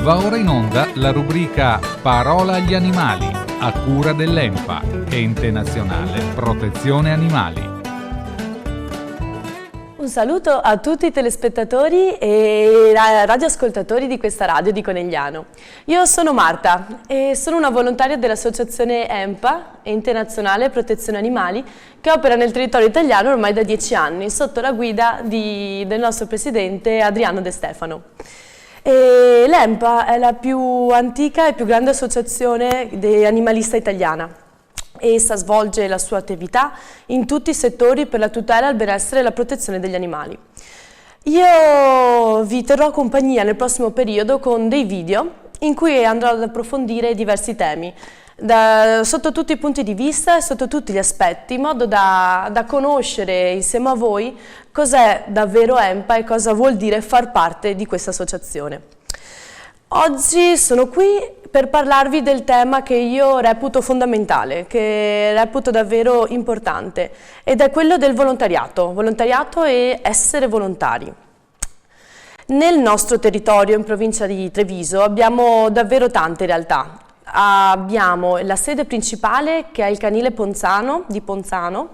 Va ora in onda la rubrica Parola agli animali, a cura dell'ENPA, Ente Nazionale Protezione Animali. Un saluto a tutti i telespettatori e radioascoltatori di questa radio di Conegliano. Io sono Marta e sono una volontaria dell'associazione ENPA, Ente Nazionale Protezione Animali, che opera nel territorio italiano ormai da 10 anni, sotto la guida del nostro presidente Adriano De Stefano. L'ENPA è la più antica e più grande associazione animalista italiana. Essa svolge la sua attività in tutti i settori per la tutela, il benessere e la protezione degli animali. Io vi terrò compagnia nel prossimo periodo con dei video in cui andrò ad approfondire diversi temi, sotto tutti i punti di vista e sotto tutti gli aspetti, in modo da conoscere insieme a voi cos'è davvero ENPA e cosa vuol dire far parte di questa associazione. Oggi sono qui per parlarvi del tema che io reputo fondamentale, che reputo davvero importante, ed è quello del volontariato e essere volontari. Nel nostro territorio, in provincia di Treviso, abbiamo davvero tante realtà. Abbiamo la sede principale, che è il canile di Ponzano,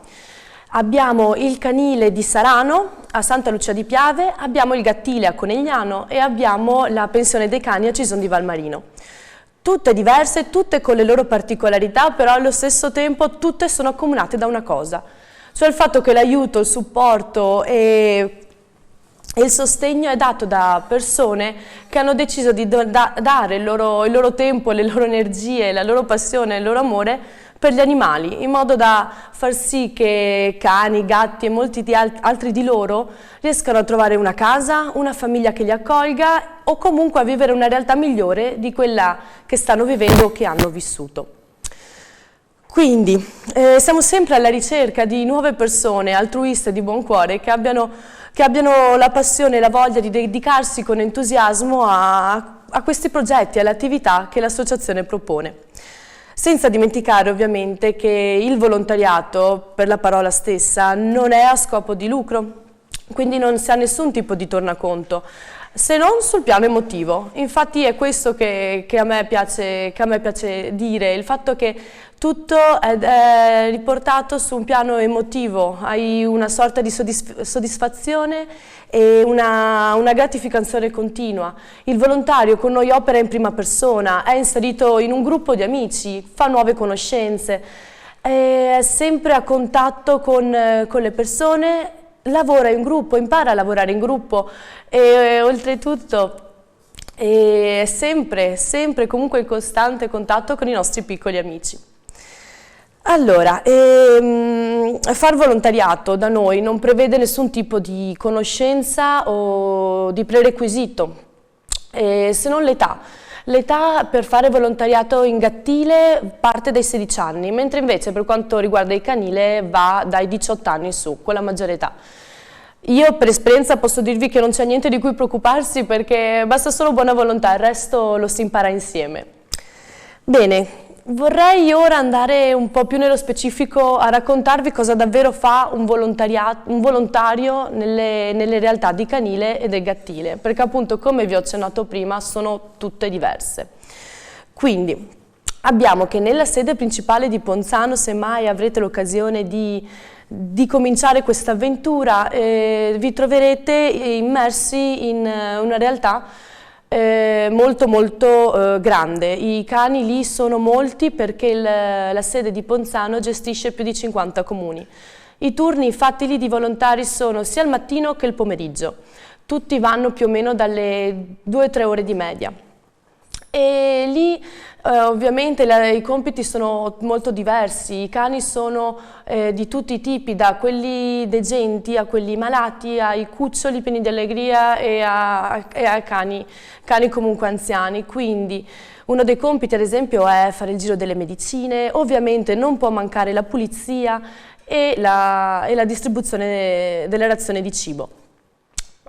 abbiamo il canile di Sarano a Santa Lucia di Piave, abbiamo il Gattile a Conegliano e abbiamo la pensione dei cani a Cison di Valmarino. Tutte diverse, tutte con le loro particolarità, però allo stesso tempo tutte sono accomunate da una cosa, cioè il fatto che l'aiuto, il supporto e il sostegno è dato da persone che hanno deciso di dare il loro tempo, le loro energie, la loro passione, il loro amore per gli animali, in modo da far sì che cani, gatti e molti altri di loro riescano a trovare una casa, una famiglia che li accolga o comunque a vivere una realtà migliore di quella che stanno vivendo o che hanno vissuto. Quindi siamo sempre alla ricerca di nuove persone altruiste di buon cuore che abbiano la passione e la voglia di dedicarsi con entusiasmo a questi progetti, alle attività che l'associazione propone. Senza dimenticare ovviamente che il volontariato, per la parola stessa, non è a scopo di lucro, quindi non si ha nessun tipo di tornaconto, se non sul piano emotivo. Infatti è questo che a me piace dire, il fatto che tutto è riportato su un piano emotivo, hai una sorta di soddisfazione e una gratificazione continua. Il volontario con noi opera in prima persona, è inserito in un gruppo di amici, fa nuove conoscenze, è sempre a contatto con le persone, lavora in gruppo, impara a lavorare in gruppo e oltretutto è sempre comunque in costante contatto con i nostri piccoli amici. Allora, far volontariato da noi non prevede nessun tipo di conoscenza o di prerequisito, se non l'età. L'età per fare volontariato in Gattile parte dai 16 anni, mentre invece per quanto riguarda il canile va dai 18 anni in su, con la maggiore età. Io per esperienza posso dirvi che non c'è niente di cui preoccuparsi perché basta solo buona volontà, il resto lo si impara insieme. Bene. Vorrei ora andare un po' più nello specifico a raccontarvi cosa davvero fa un volontario nelle realtà di canile e del Gattile, perché appunto come vi ho accennato prima sono tutte diverse. Quindi abbiamo che nella sede principale di Ponzano, se mai avrete l'occasione di cominciare questa avventura, vi troverete immersi in una realtà molto grande. I cani lì sono molti perché la sede di Ponzano gestisce più di 50 comuni. I turni fatti lì di volontari sono sia il mattino che il pomeriggio. Tutti vanno più o meno dalle 2-3 ore di media. E lì ovviamente i compiti sono molto diversi, i cani sono di tutti i tipi, da quelli degenti a quelli malati, ai cuccioli pieni di allegria e ai cani comunque anziani. Quindi uno dei compiti ad esempio è fare il giro delle medicine, ovviamente non può mancare la pulizia e la distribuzione delle razioni di cibo.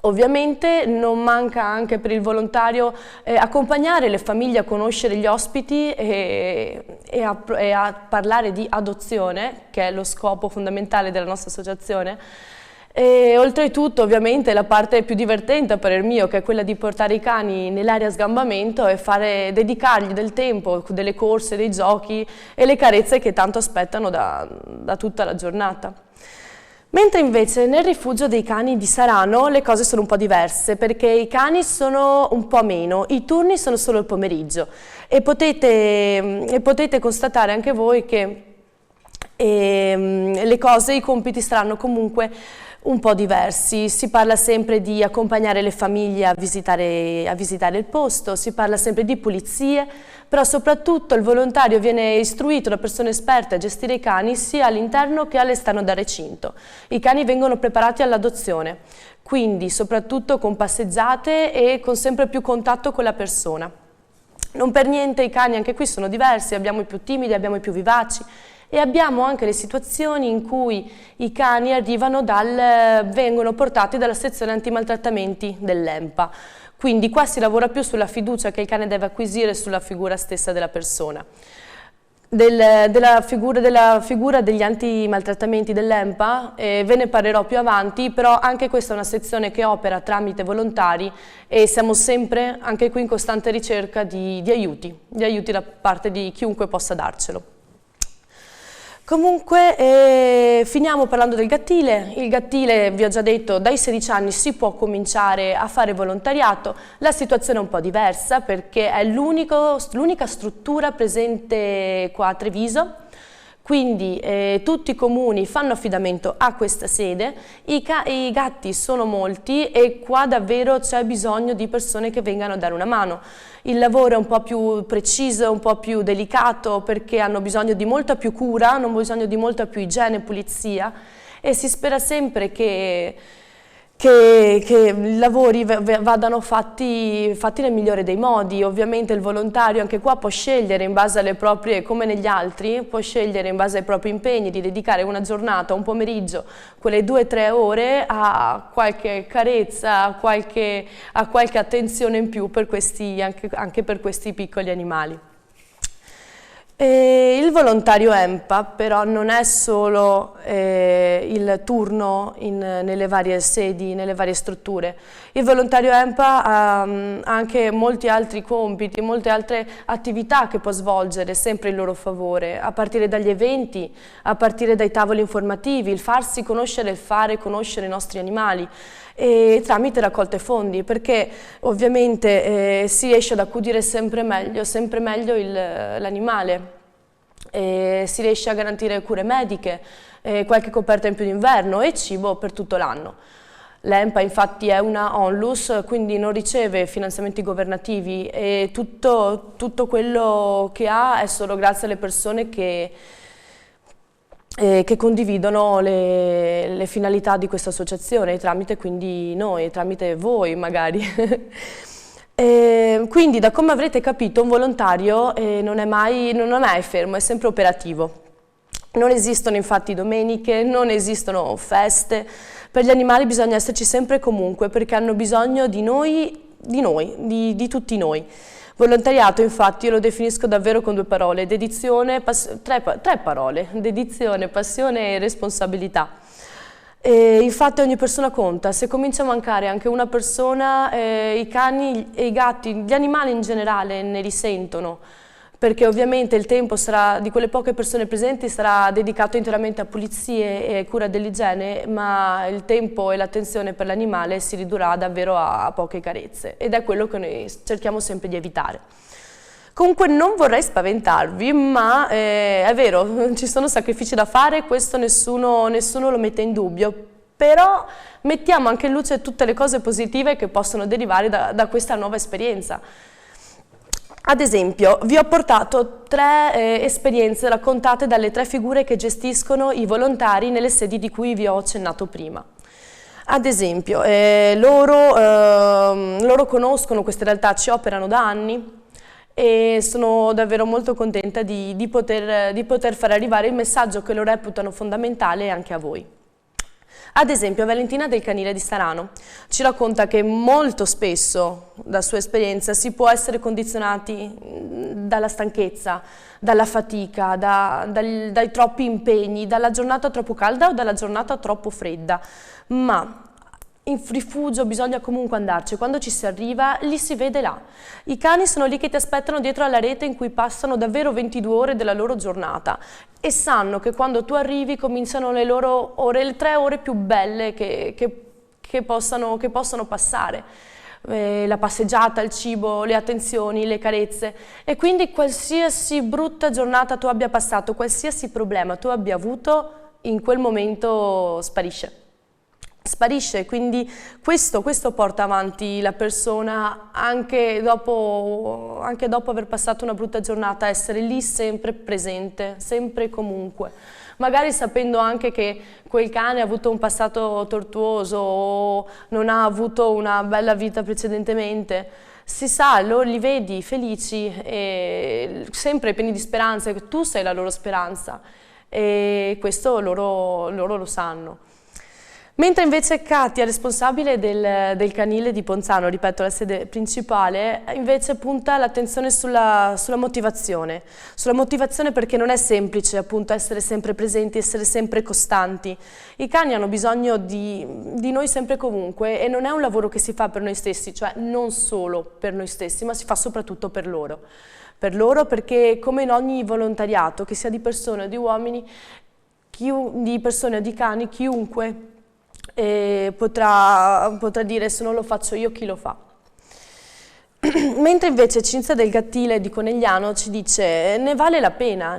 Ovviamente non manca anche per il volontario accompagnare le famiglie a conoscere gli ospiti e a parlare di adozione, che è lo scopo fondamentale della nostra associazione, E oltretutto ovviamente la parte più divertente per il mio, che è quella di portare i cani nell'area sgambamento e dedicargli del tempo, delle corse, dei giochi e le carezze che tanto aspettano da tutta la giornata. Mentre invece nel rifugio dei cani di Sarano le cose sono un po' diverse, perché i cani sono un po' meno, i turni sono solo il pomeriggio e potete constatare anche voi che le cose, i compiti saranno comunque un po' diversi. Si parla sempre di accompagnare le famiglie a visitare il posto, si parla sempre di pulizie, però soprattutto il volontario viene istruito da persone esperte a gestire i cani sia all'interno che all'esterno del recinto. I cani vengono preparati all'adozione, quindi soprattutto con passeggiate e con sempre più contatto con la persona. Non per niente i cani anche qui sono diversi, abbiamo i più timidi, abbiamo i più vivaci, e abbiamo anche le situazioni in cui i cani vengono portati dalla sezione antimaltrattamenti dell'EMPA. Quindi qua si lavora più sulla fiducia che il cane deve acquisire sulla figura stessa della persona. Della figura degli antimaltrattamenti dell'EMPA ve ne parlerò più avanti, però anche questa è una sezione che opera tramite volontari e siamo sempre anche qui in costante ricerca di aiuti da parte di chiunque possa darcelo. Comunque finiamo parlando del Gattile. Il Gattile, vi ho già detto, dai 16 anni si può cominciare a fare volontariato. La situazione è un po' diversa perché è l'unica struttura presente qua a Treviso. Quindi tutti i comuni fanno affidamento a questa sede, i gatti sono molti e qua davvero c'è bisogno di persone che vengano a dare una mano. Il lavoro è un po' più preciso, un po' più delicato perché hanno bisogno di molta più cura, hanno bisogno di molta più igiene e pulizia e si spera sempre che i lavori vadano fatti nel migliore dei modi. Ovviamente il volontario anche qua può scegliere in base alle proprie, come negli altri, può scegliere in base ai propri impegni di dedicare una giornata, un pomeriggio, quelle 2-3 ore a qualche carezza, a qualche attenzione in più per anche per questi piccoli animali. Il volontario EMPA però non è solo il turno nelle varie sedi, nelle varie strutture. Il volontario EMPA ha anche molti altri compiti, molte altre attività che può svolgere sempre in loro favore, a partire dagli eventi, a partire dai tavoli informativi, il farsi conoscere e il fare conoscere i nostri animali. E tramite raccolte fondi, perché ovviamente si riesce ad accudire sempre meglio l'animale, si riesce a garantire cure mediche, qualche coperta in più d'inverno e cibo per tutto l'anno. L'EMPA infatti è una onlus, quindi non riceve finanziamenti governativi e tutto quello che ha è solo grazie alle persone che condividono le finalità di questa associazione tramite quindi noi, tramite voi magari. Quindi da come avrete capito un volontario non è fermo, è sempre operativo. Non esistono infatti domeniche, non esistono feste, per gli animali bisogna esserci sempre e comunque perché hanno bisogno di di tutti noi. Volontariato infatti io lo definisco davvero con 2 parole, tre parole, dedizione, passione e responsabilità. Infatti ogni persona conta, se comincia a mancare anche una persona i cani e i gatti, gli animali in generale ne risentono, perché ovviamente il tempo di quelle poche persone presenti sarà dedicato interamente a pulizie e cura dell'igiene, ma il tempo e l'attenzione per l'animale si ridurrà davvero a poche carezze ed è quello che noi cerchiamo sempre di evitare. Comunque non vorrei spaventarvi, ma è vero, ci sono sacrifici da fare, questo nessuno lo mette in dubbio, però mettiamo anche in luce tutte le cose positive che possono derivare da questa nuova esperienza. Ad esempio, vi ho portato 3 esperienze raccontate dalle 3 figure che gestiscono i volontari nelle sedi di cui vi ho accennato prima. Ad esempio, loro conoscono queste realtà, ci operano da anni e sono davvero molto contenta di poter far arrivare il messaggio che lo reputano fondamentale anche a voi. Ad esempio Valentina del canile di Sarano ci racconta che molto spesso, da sua esperienza, si può essere condizionati dalla stanchezza, dalla fatica, dai troppi impegni, dalla giornata troppo calda o dalla giornata troppo fredda, ma in rifugio bisogna comunque andarci, quando ci si arriva li si vede là. I cani sono lì che ti aspettano dietro alla rete in cui passano davvero 22 ore della loro giornata e sanno che quando tu arrivi cominciano le loro ore, le 3 ore più belle che possano passare. La passeggiata, il cibo, le attenzioni, le carezze, e quindi qualsiasi brutta giornata tu abbia passato, qualsiasi problema tu abbia avuto, in quel momento sparisce. Quindi questo porta avanti la persona anche dopo aver passato una brutta giornata, essere lì sempre presente, sempre e comunque. Magari sapendo anche che quel cane ha avuto un passato tortuoso o non ha avuto una bella vita precedentemente, si sa, li vedi felici e sempre pieni di speranza, che tu sei la loro speranza e questo loro lo sanno. Mentre invece Katia, responsabile del canile di Ponzano, ripeto la sede principale, invece punta l'attenzione sulla motivazione. Sulla motivazione perché non è semplice appunto essere sempre presenti, essere sempre costanti. I cani hanno bisogno di noi sempre e comunque e non è un lavoro che si fa per noi stessi, cioè non solo per noi stessi, ma si fa soprattutto per loro. Per loro perché come in ogni volontariato, che sia di persone o di uomini, di persone o di cani, chiunque potrà dire se non lo faccio io chi lo fa. Mentre invece Cinzia del Gattile di Conegliano ci dice ne vale la pena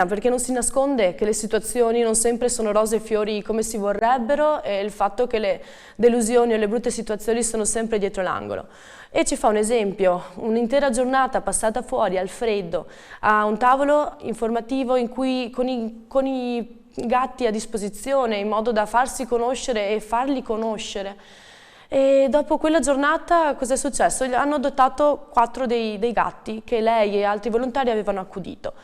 perché non si nasconde che le situazioni non sempre sono rose e fiori come si vorrebbero e il fatto che le delusioni o le brutte situazioni sono sempre dietro l'angolo. E ci fa un esempio, un'intera giornata passata fuori al freddo, a un tavolo informativo in cui con i gatti a disposizione in modo da farsi conoscere e farli conoscere. E dopo quella giornata cosa è successo? Hanno adottato 4 dei gatti che lei e altri volontari avevano accudito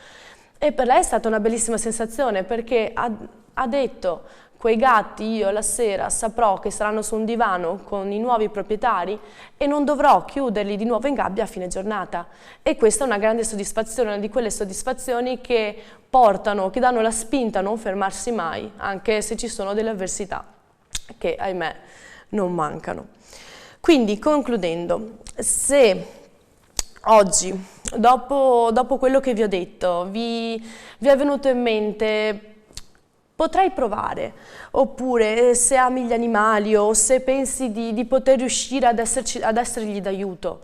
e per lei è stata una bellissima sensazione perché ha detto quei gatti io la sera saprò che saranno su un divano con i nuovi proprietari e non dovrò chiuderli di nuovo in gabbia a fine giornata. E questa è una grande soddisfazione, una di quelle soddisfazioni che portano, che danno la spinta a non fermarsi mai, anche se ci sono delle avversità che, ahimè, non mancano. Quindi, concludendo, se oggi, dopo quello che vi ho detto, vi è venuto in mente potrei provare, oppure se ami gli animali o se pensi di poter riuscire ad essergli d'aiuto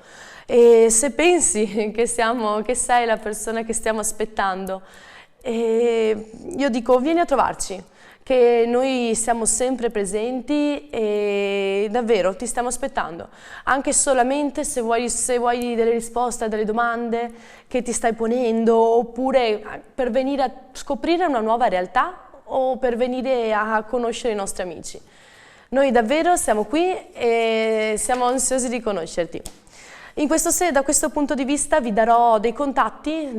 e se pensi che sei la persona che stiamo aspettando, io dico vieni a trovarci, che noi siamo sempre presenti e davvero ti stiamo aspettando, anche solamente se vuoi delle risposte a delle domande che ti stai ponendo oppure per venire a scoprire una nuova realtà o per venire a conoscere i nostri amici. Noi davvero siamo qui e siamo ansiosi di conoscerti. Da questo punto di vista vi darò dei contatti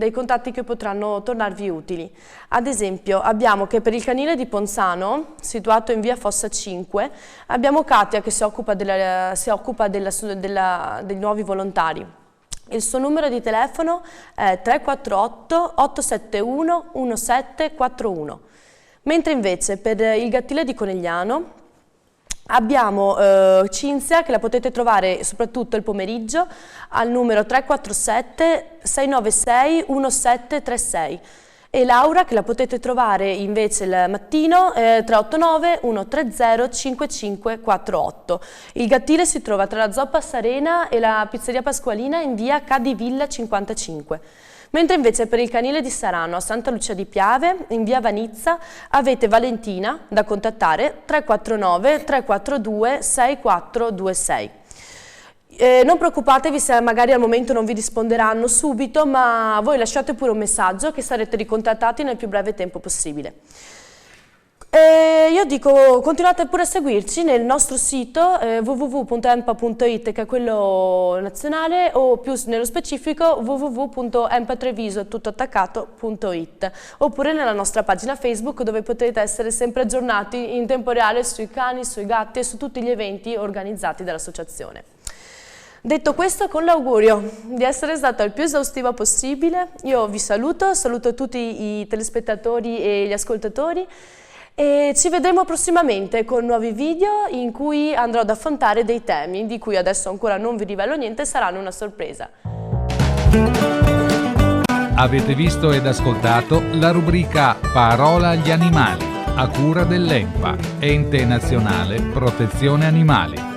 che potranno tornarvi utili. Ad esempio abbiamo che per il canile di Ponzano, situato in via Fossa 5, abbiamo Katia che si occupa dei nuovi volontari. Il suo numero di telefono è 348 871 1741. Mentre invece per il Gattile di Conegliano abbiamo Cinzia che la potete trovare soprattutto il pomeriggio al numero 347 696 1736 e Laura che la potete trovare invece il mattino 389 130 5548. Il Gattile si trova tra la Zoppa Sarena e la Pizzeria Pasqualina in via Cadi Villa 55. Mentre invece per il canile di Sarano a Santa Lucia di Piave, in via Vanizza, avete Valentina da contattare 349 342 6426. Non preoccupatevi se magari al momento non vi risponderanno subito, ma voi lasciate pure un messaggio che sarete ricontattati nel più breve tempo possibile. Io dico, continuate pure a seguirci nel nostro sito www.empa.it, che è quello nazionale, o più nello specifico www.empatreviso.it, oppure nella nostra pagina Facebook, dove potete essere sempre aggiornati in tempo reale sui cani, sui gatti e su tutti gli eventi organizzati dall'associazione. Detto questo, con l'augurio di essere stata il più esaustiva possibile, io vi saluto tutti i telespettatori e gli ascoltatori, e ci vedremo prossimamente con nuovi video in cui andrò ad affrontare dei temi di cui adesso ancora non vi rivelo niente, saranno una sorpresa. Avete visto ed ascoltato la rubrica Parola agli animali, a cura dell'ENPA, Ente Nazionale Protezione Animali.